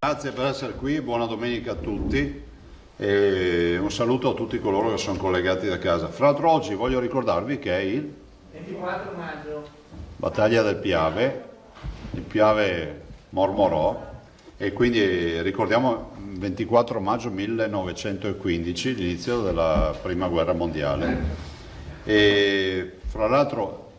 Grazie per essere qui, buona domenica a tutti e un saluto a tutti coloro che sono collegati da casa. Fra l'altro oggi voglio ricordarvi che è il 24 maggio. Battaglia del Piave, il Piave mormorò e quindi ricordiamo 24 maggio 1915, l'inizio della Prima Guerra Mondiale. E fra l'altro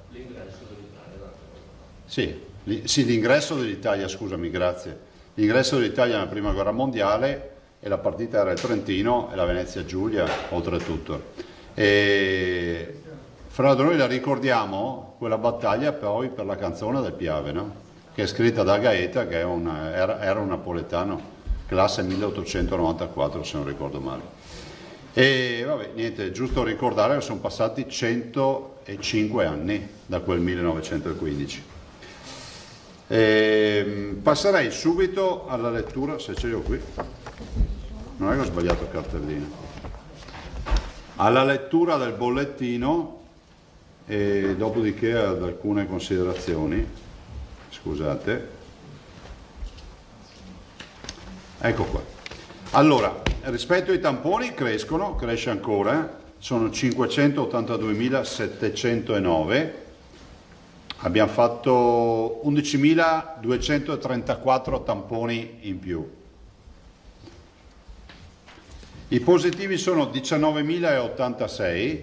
sì, l'ingresso dell'Italia, scusami, grazie. L'ingresso dell'Italia nella Prima Guerra Mondiale e la partita era il Trentino e la Venezia Giulia, oltretutto. E fra l'altro noi la ricordiamo, quella battaglia, poi per la canzone del Piave, no? Che è scritta da Gaeta, che era un napoletano, classe 1894 se non ricordo male. E vabbè, niente, giusto ricordare che sono passati 105 anni da quel 1915. Passerei subito alla lettura, se ce l'ho qui, non è che ho sbagliato il cartellino, alla lettura del bollettino e dopodiché ad alcune considerazioni. Scusate, ecco qua. Allora, rispetto ai tamponi cresce ancora, sono 582.709. Abbiamo fatto 11.234 tamponi in più. I positivi sono 19.086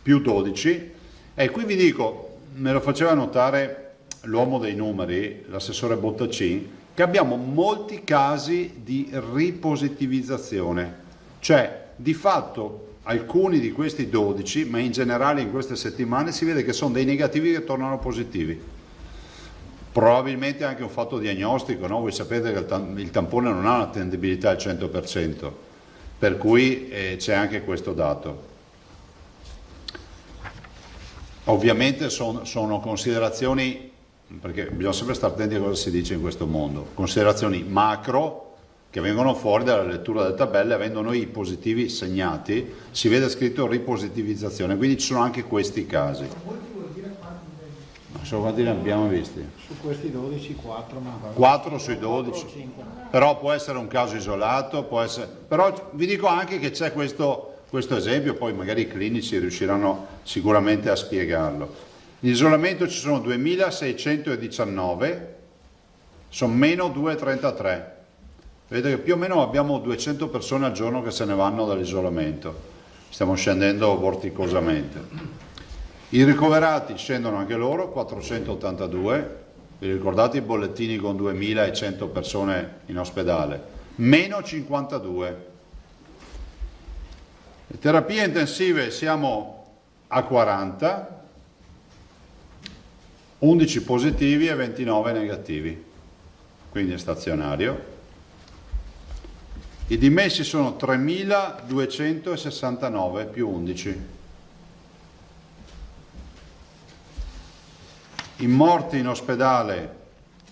più 12 e qui vi dico, me lo faceva notare l'uomo dei numeri, l'assessore Bottacin, che abbiamo molti casi di ripositivizzazione, cioè di fatto alcuni di questi 12, ma in generale in queste settimane si vede che sono dei negativi che tornano positivi. Probabilmente anche un fatto diagnostico, no? Voi sapete che il tampone non ha un'attendibilità al 100%, per cui c'è anche questo dato. Ovviamente sono considerazioni, perché bisogna sempre stare attenti a cosa si dice in questo mondo, considerazioni macro che vengono fuori dalla lettura delle tabelle. Avendo noi i positivi segnati, si vede scritto ripositivizzazione, quindi ci sono anche questi casi. Non so quanti ne abbiamo visti? Su questi 12, 4, ma 4 sui 12, però può essere un caso isolato, può essere. Però vi dico anche che c'è questo esempio, poi magari i clinici riusciranno sicuramente a spiegarlo. In isolamento ci sono 2.619, sono meno 233. Vedete che più o meno abbiamo 200 persone al giorno che se ne vanno dall'isolamento, stiamo scendendo vorticosamente. I ricoverati scendono anche loro, 482, vi ricordate i bollettini con 2.100 persone in ospedale? Meno 52. Le terapie intensive siamo a 40, 11 positivi e 29 negativi, quindi è stazionario. I dimessi sono 3.269 più 11. I morti in ospedale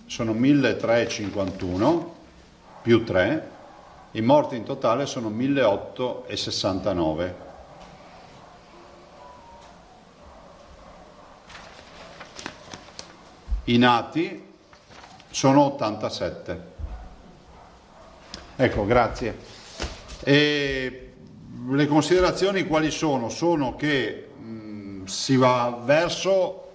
sono 1.351 più 3. I morti in totale sono 1.869. I nati sono 87. Ecco, grazie. E le considerazioni quali sono? Sono che si va verso,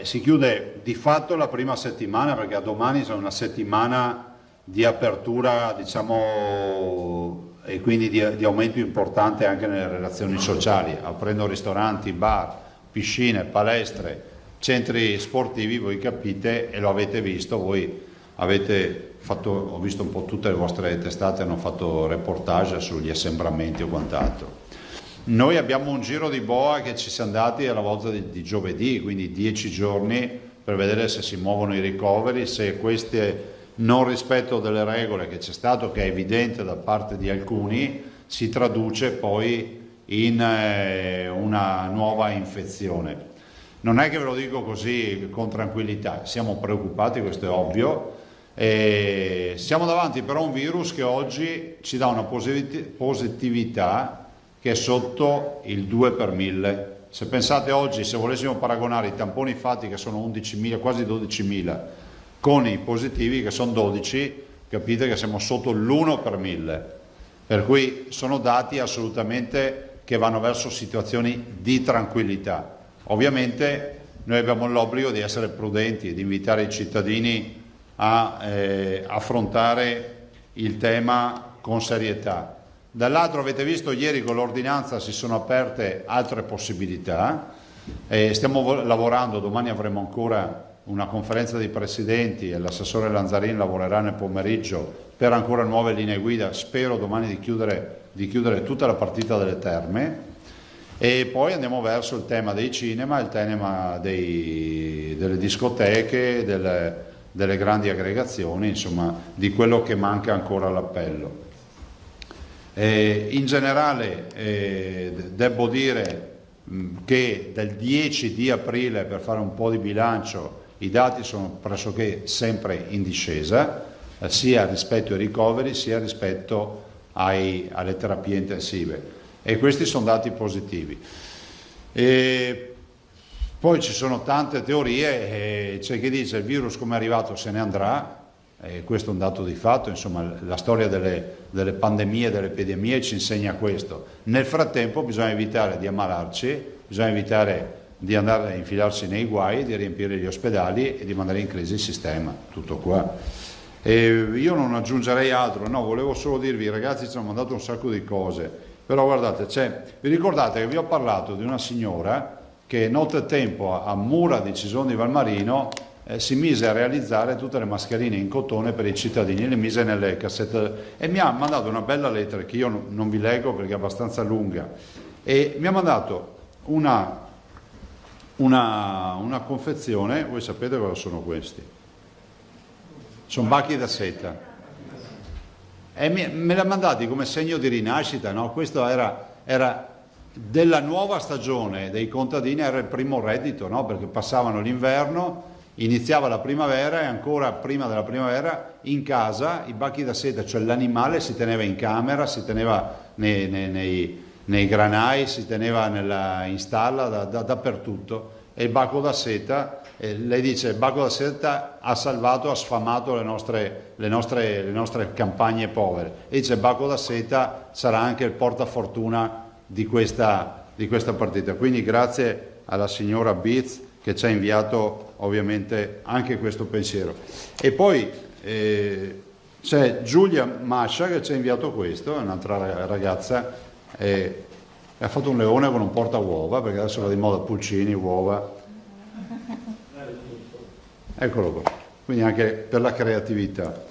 si chiude di fatto la prima settimana, perché a domani sarà una settimana di apertura, diciamo, e quindi di aumento importante anche nelle relazioni sociali, aprendo ristoranti, bar, piscine, palestre, centri sportivi. Voi capite e lo avete visto, voi avete fatto, ho visto un po' tutte le vostre testate, hanno fatto reportage sugli assembramenti o quant'altro. Noi abbiamo un giro di boa che ci siamo dati alla volta di giovedì, quindi 10 giorni per vedere se si muovono i ricoveri, se queste non rispetto delle regole che c'è stato, che è evidente da parte di alcuni, si traduce poi in una nuova infezione. Non è che ve lo dico così con tranquillità, siamo preoccupati, questo è ovvio. Siamo davanti però a un virus che oggi ci dà una positività che è sotto il 2 per 1000. Se pensate oggi, se volessimo paragonare i tamponi fatti che sono 11.000, quasi 12.000, con i positivi che sono 12, capite che siamo sotto l'1 per 1000, per cui sono dati assolutamente che vanno verso situazioni di tranquillità. Ovviamente noi abbiamo l'obbligo di essere prudenti e di invitare i cittadini a affrontare il tema con serietà. Dall'altro avete visto ieri con l'ordinanza si sono aperte altre possibilità, stiamo lavorando, domani avremo ancora una conferenza dei presidenti e l'assessore Lanzarin lavorerà nel pomeriggio per ancora nuove linee guida, spero domani di chiudere tutta la partita delle terme, e poi andiamo verso il tema dei cinema, il tema delle discoteche, delle grandi aggregazioni, insomma di quello che manca ancora all'appello. In generale devo dire che dal 10 di aprile, per fare un po' di bilancio, i dati sono pressoché sempre in discesa, sia rispetto ai ricoveri sia rispetto alle terapie intensive, e questi sono dati positivi. Poi ci sono tante teorie, c'è chi dice il virus come è arrivato se ne andrà, questo è un dato di fatto, insomma la storia delle pandemie, delle epidemie ci insegna questo. Nel frattempo bisogna evitare di ammalarci, bisogna evitare di andare a infilarsi nei guai, di riempire gli ospedali e di mandare in crisi il sistema, tutto qua. Io non aggiungerei altro, no, volevo solo dirvi, i ragazzi ci hanno mandato un sacco di cose, però guardate, vi ricordate che vi ho parlato di una signora che nottetempo a Mura di Cisone di Valmarino si mise a realizzare tutte le mascherine in cotone per i cittadini, le mise nelle cassette e mi ha mandato una bella lettera che io non vi leggo perché è abbastanza lunga, e mi ha mandato una confezione. Voi sapete cosa sono questi? Sono bacchi da seta e me l'ha mandati come segno di rinascita, no? Questo era della nuova stagione dei contadini, era il primo reddito, no? Perché passavano l'inverno, iniziava la primavera e ancora prima della primavera in casa i bacchi da seta, cioè l'animale si teneva in camera, si teneva nei granai, si teneva in stalla, dappertutto, e il bacco da seta, lei dice il bacco da seta ha salvato, ha sfamato le nostre campagne povere, e dice il bacco da seta sarà anche il portafortuna di questa partita. Quindi grazie alla signora Biz che ci ha inviato ovviamente anche questo pensiero. E poi c'è Giulia Mascia che ci ha inviato questo, è un'altra ragazza, ha fatto un leone con un porta uova, perché adesso va di moda pulcini, uova, eccolo qua, quindi anche per la creatività.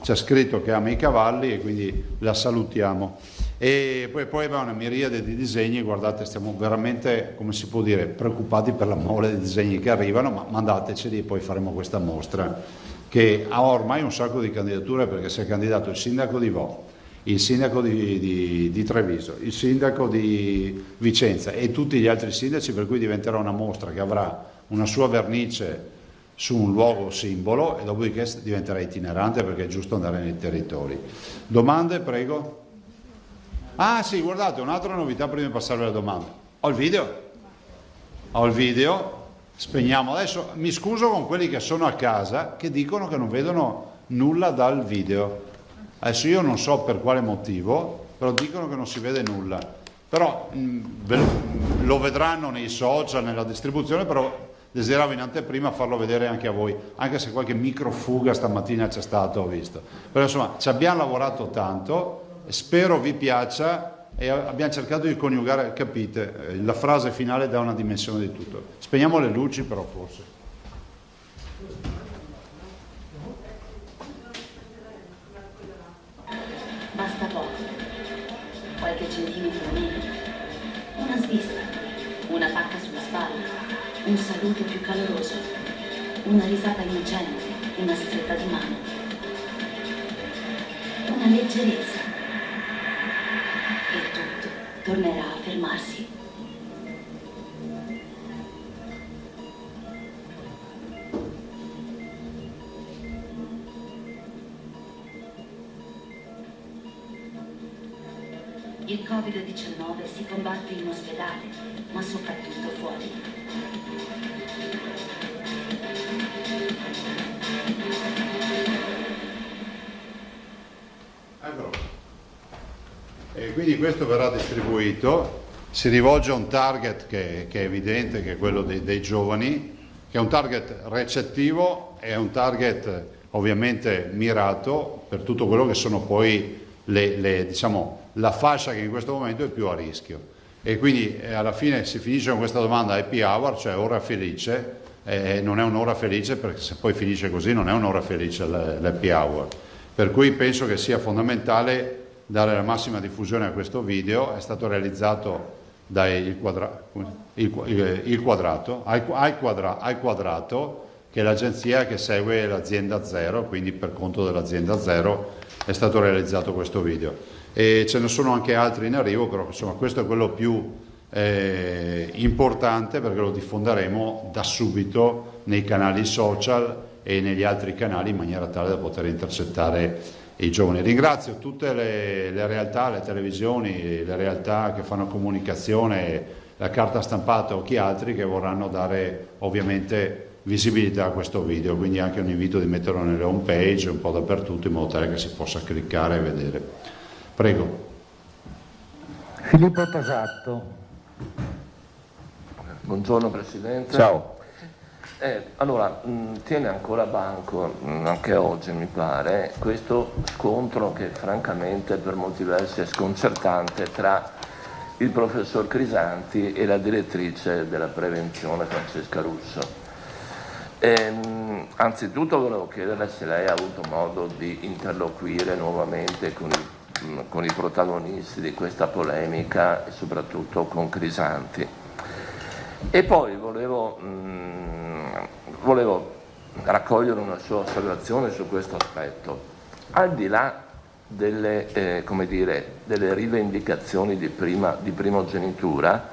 C'è scritto che ama i cavalli e quindi la salutiamo. E poi abbiamo una miriade di disegni, guardate, stiamo veramente, come si può dire, preoccupati per la mole di disegni che arrivano, ma mandateceli e poi faremo questa mostra che ha ormai un sacco di candidature, perché si è candidato il sindaco di Vo, il sindaco di Treviso, il sindaco di Vicenza e tutti gli altri sindaci, per cui diventerà una mostra che avrà una sua vernice su un luogo simbolo e dopodiché diventerà itinerante, perché è giusto andare nei territori. Domande, prego? Ah sì, guardate, un'altra novità prima di passare alle domande. Ho il video, spegniamo adesso. Mi scuso con quelli che sono a casa che dicono che non vedono nulla dal video. Adesso io non so per quale motivo, però dicono che non si vede nulla. Però lo vedranno nei social, nella distribuzione, però desideravo in anteprima farlo vedere anche a voi, anche se qualche microfuga stamattina c'è stato, ho visto. Però insomma ci abbiamo lavorato tanto, spero vi piaccia e abbiamo cercato di coniugare, capite, la frase finale dà una dimensione di tutto. Spegniamo le luci però forse. Basta poco, qualche centimetro meno, una svista, una pacca sulla spalla, un saluto più caloroso, una risata innocente, una stretta di mano, una leggerezza, e tutto tornerà a fermarsi. Il Covid-19 si combatte in ospedale, ma soprattutto fuori. quindi questo verrà distribuito, si rivolge a un target che è evidente, che è quello dei giovani, che è un target recettivo, è un target ovviamente mirato per tutto quello che sono poi diciamo, la fascia che in questo momento è più a rischio. E quindi alla fine si finisce con questa domanda happy hour, cioè ora felice. Non è un'ora felice, perché se poi finisce così non è un'ora felice l'happy hour, per cui penso che sia fondamentale dare la massima diffusione a questo video. È stato realizzato da Il Quadrato, che è l'agenzia che segue l'azienda Zero, quindi per conto dell'azienda Zero è stato realizzato questo video, e ce ne sono anche altri in arrivo, però insomma questo è quello più importante, perché lo diffonderemo da subito nei canali social e negli altri canali in maniera tale da poter intercettare i giovani. Ringrazio tutte le realtà, le televisioni, le realtà che fanno comunicazione, la carta stampata o chi altri, che vorranno dare ovviamente visibilità a questo video, quindi anche un invito di metterlo nelle home page un po' dappertutto, in modo tale che si possa cliccare e vedere. Prego. Filippo Tosatto. Buongiorno Presidente. Ciao. Allora, tiene ancora banco, anche oggi mi pare, questo scontro che francamente per molti versi è sconcertante tra il professor Crisanti e la direttrice della prevenzione Francesca Russo. Anzitutto volevo chiederle se lei ha avuto modo di interloquire nuovamente con i protagonisti di questa polemica e soprattutto con Crisanti. E poi volevo raccogliere una sua osservazione su questo aspetto. Al di là delle rivendicazioni di primogenitura,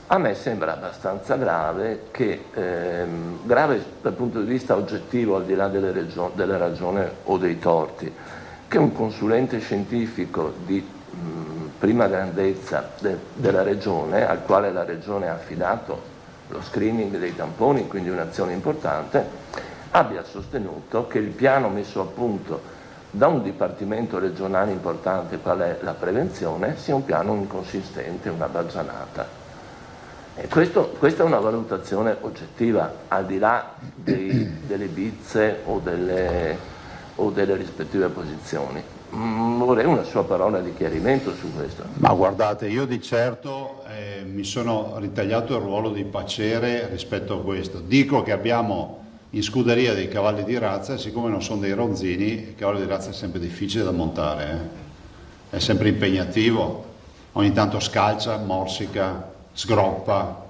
a me sembra abbastanza grave grave dal punto di vista oggettivo, al di là delle ragioni o dei torti, che un consulente scientifico di prima grandezza della Regione, al quale la Regione ha affidato lo screening dei tamponi, quindi un'azione importante, abbia sostenuto che il piano messo a punto da un dipartimento regionale importante qual è la prevenzione sia un piano inconsistente, una baggianata. E questa è una valutazione oggettiva, al di là delle bizze o delle rispettive posizioni. Vorrei una sua parola di chiarimento su questo. Ma guardate, io di certo mi sono ritagliato il ruolo di pacere rispetto a questo. Dico che abbiamo in scuderia dei cavalli di razza, e siccome non sono dei ronzini, il cavallo di razza è sempre difficile da montare, è sempre impegnativo, ogni tanto scalcia, morsica, sgroppa,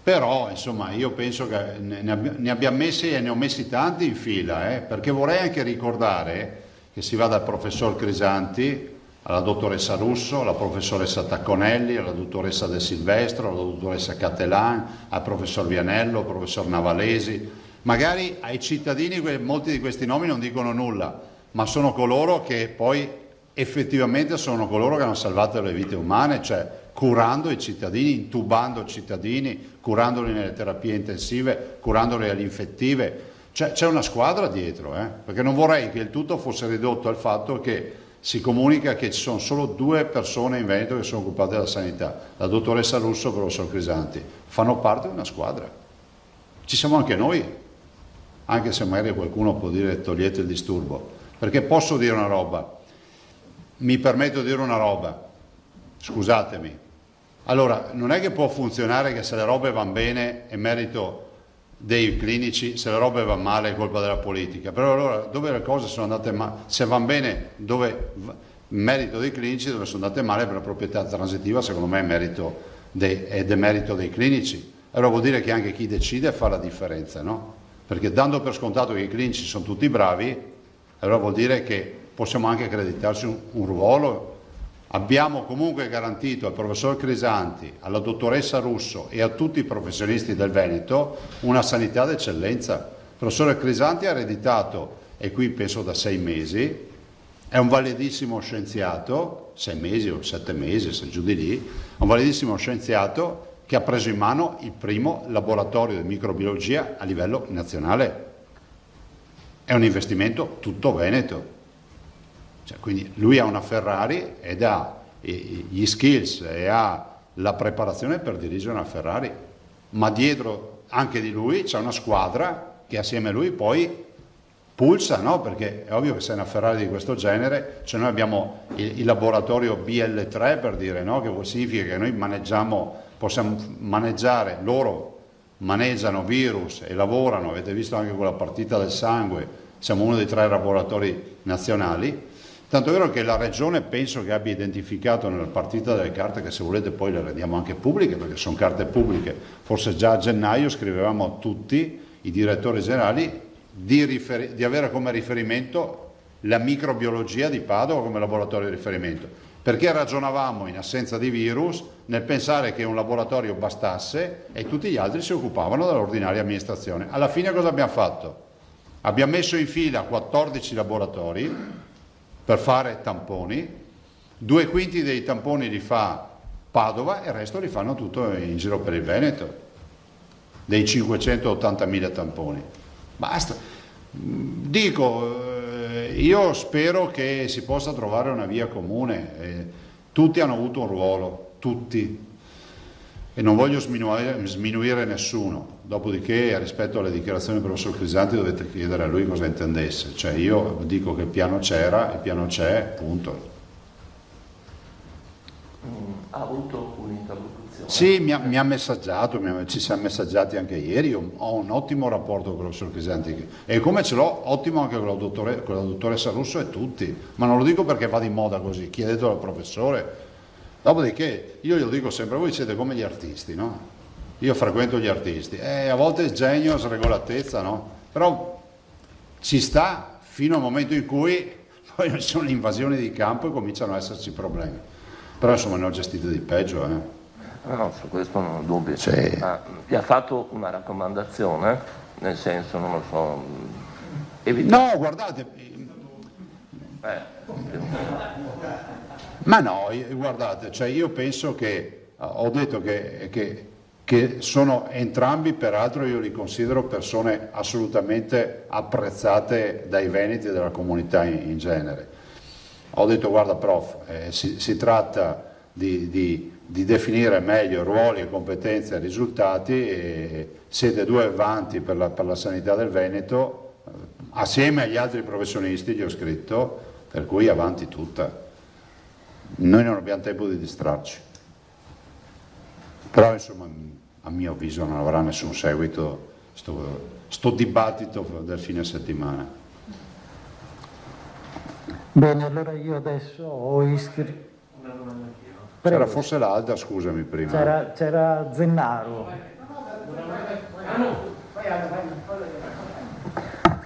però insomma io penso che ne abbiamo messi, e ne ho messi tanti in fila, perché vorrei anche ricordare che si va dal professor Crisanti alla dottoressa Russo, alla professoressa Tacconelli, alla dottoressa De Silvestro, alla dottoressa Cattelan, al professor Vianello, al professor Navalesi. Magari ai cittadini molti di questi nomi non dicono nulla, ma sono coloro che poi effettivamente sono coloro che hanno salvato le vite umane, cioè curando i cittadini, intubando i cittadini, curandoli nelle terapie intensive, curandoli alle infettive. C'è una squadra dietro, perché non vorrei che il tutto fosse ridotto al fatto che si comunica che ci sono solo 2 persone in Veneto che sono occupate della sanità, la dottoressa Russo e il professor Crisanti. Fanno parte di una squadra. Ci siamo anche noi, anche se magari qualcuno può dire togliete il disturbo, perché posso dire una roba, mi permetto di dire una roba, scusatemi. Allora, non è che può funzionare che se le robe vanno bene è merito dei clinici, se le robe vanno male è colpa della politica, però allora dove le cose sono andate male, se vanno bene dove merito dei clinici, dove sono andate male per la proprietà transitiva, secondo me è demerito dei clinici. Allora vuol dire che anche chi decide fa la differenza, no? Perché dando per scontato che i clinici sono tutti bravi, allora vuol dire che possiamo anche accreditarci un ruolo. Abbiamo comunque garantito al professor Crisanti, alla dottoressa Russo e a tutti i professionisti del Veneto una sanità d'eccellenza. Il professor Crisanti ha ereditato, e qui penso da 6 mesi, è un validissimo scienziato, 6 mesi o 7 mesi, se giù di lì, un validissimo scienziato che ha preso in mano il primo laboratorio di microbiologia a livello nazionale. È un investimento tutto veneto. Quindi lui ha una Ferrari ed ha gli skills e ha la preparazione per dirigere una Ferrari, ma dietro anche di lui c'è una squadra che assieme a lui poi pulsa, no? Perché è ovvio che se è una Ferrari di questo genere, cioè noi abbiamo il laboratorio BL3 per dire, no? Che significa che noi possiamo maneggiare, loro maneggiano virus e lavorano, avete visto anche con la partita del sangue, siamo uno dei 3 laboratori nazionali, tanto è vero che la Regione penso che abbia identificato nella partita delle carte, che se volete poi le rendiamo anche pubbliche, perché sono carte pubbliche, forse già a gennaio scrivevamo a tutti i direttori generali di avere come riferimento la microbiologia di Padova come laboratorio di riferimento, perché ragionavamo in assenza di virus nel pensare che un laboratorio bastasse e tutti gli altri si occupavano dell'ordinaria amministrazione. Alla fine cosa abbiamo fatto? Abbiamo messo in fila 14 laboratori per fare tamponi, 2/5 dei tamponi li fa Padova e il resto li fanno tutto in giro per il Veneto, dei 580.000 tamponi. Basta. Dico, io spero che si possa trovare una via comune. Tutti hanno avuto un ruolo, tutti, e non voglio sminuire nessuno. Dopodiché, rispetto alle dichiarazioni del professor Crisanti, dovete chiedere a lui cosa intendesse. Cioè, io dico che il piano c'era, il piano c'è, punto. Ha avuto un'interlocuzione? Sì, mi ha messaggiato, ci siamo messaggiati anche ieri. Io ho un ottimo rapporto con il professor Crisanti e come ce l'ho ottimo anche con la dottoressa Russo e tutti, ma non lo dico perché va di moda così, chiedetelo al professore. Dopodiché io glielo dico sempre, voi siete come gli artisti, no? Io frequento gli artisti, a volte genio, sregolatezza, no? Però ci sta fino al momento in cui poi ci sono le invasioni di campo e cominciano ad esserci problemi. Però insomma ne ho gestite di peggio, No, su questo non ho dubbi. Sì. Vi ha fatto una raccomandazione? Nel senso, non lo so... No, guardate... Ma no, guardate, cioè io penso che... Ho detto che sono entrambi, peraltro io li considero persone assolutamente apprezzate dai veneti e dalla comunità in genere. Ho detto, guarda prof, si tratta di definire meglio ruoli, competenze e risultati, e siete 2 avanti per la sanità del Veneto, assieme agli altri professionisti gli ho scritto, per cui avanti tutta. Noi non abbiamo tempo di distrarci. Però insomma a mio avviso non avrà nessun seguito sto dibattito del fine settimana. Bene, allora io adesso ho iscritto. C'era forse l'Alda, scusami prima. C'era Zennaro.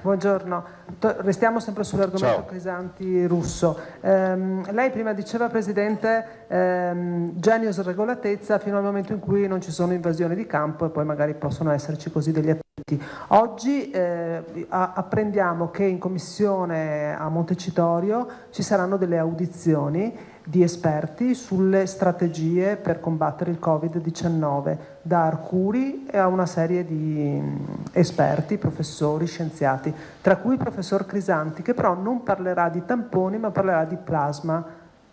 Buongiorno, restiamo sempre sull'argomento Ciao. Crisanti-Russo. Lei prima diceva, Presidente, genio e sregolatezza fino al momento in cui non ci sono invasioni di campo e poi magari possono esserci così degli attenti. Oggi apprendiamo che in commissione a Montecitorio ci saranno delle audizioni di esperti sulle strategie per combattere il Covid-19, da Arcuri a una serie di esperti, professori, scienziati, tra cui il professor Crisanti, che però non parlerà di tamponi ma parlerà di plasma.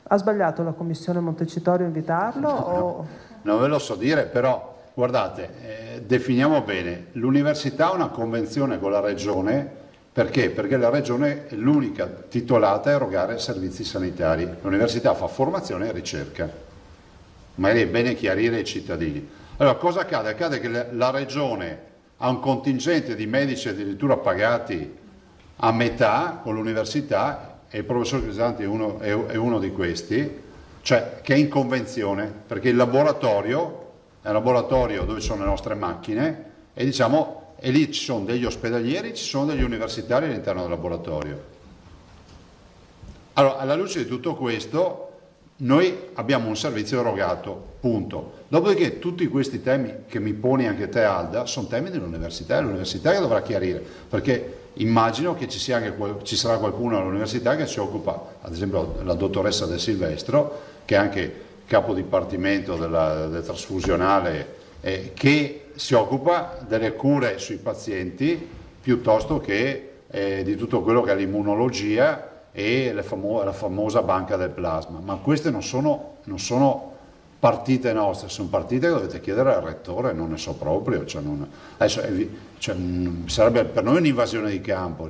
Ha sbagliato la commissione Montecitorio a invitarlo? Non ve lo so dire, però guardate, definiamo bene, l'università ha una convenzione con la regione. Perché? Perché la Regione è l'unica titolata a erogare servizi sanitari. L'università fa formazione e ricerca. Ma è bene chiarire ai cittadini. Allora, cosa accade? Accade che la Regione ha un contingente di medici addirittura pagati a metà con l'università, e il professor Crisanti è uno di questi, cioè che è in convenzione, perché il laboratorio è un laboratorio dove ci sono le nostre macchine e diciamo... E lì ci sono degli ospedalieri, ci sono degli universitari all'interno del laboratorio. Allora, alla luce di tutto questo, noi abbiamo un servizio erogato, punto. Dopodiché tutti questi temi che mi poni anche te, Alda, sono temi dell'università, è l'università che dovrà chiarire, perché immagino che ci sarà qualcuno all'università che si occupa, ad esempio la dottoressa De Silvestro, che è anche capo dipartimento del trasfusionale, che si occupa delle cure sui pazienti piuttosto che di tutto quello che è l'immunologia e la famosa banca del plasma, ma queste non sono partite nostre, sono partite che dovete chiedere al rettore, non ne so proprio, adesso, sarebbe per noi un'invasione di campo,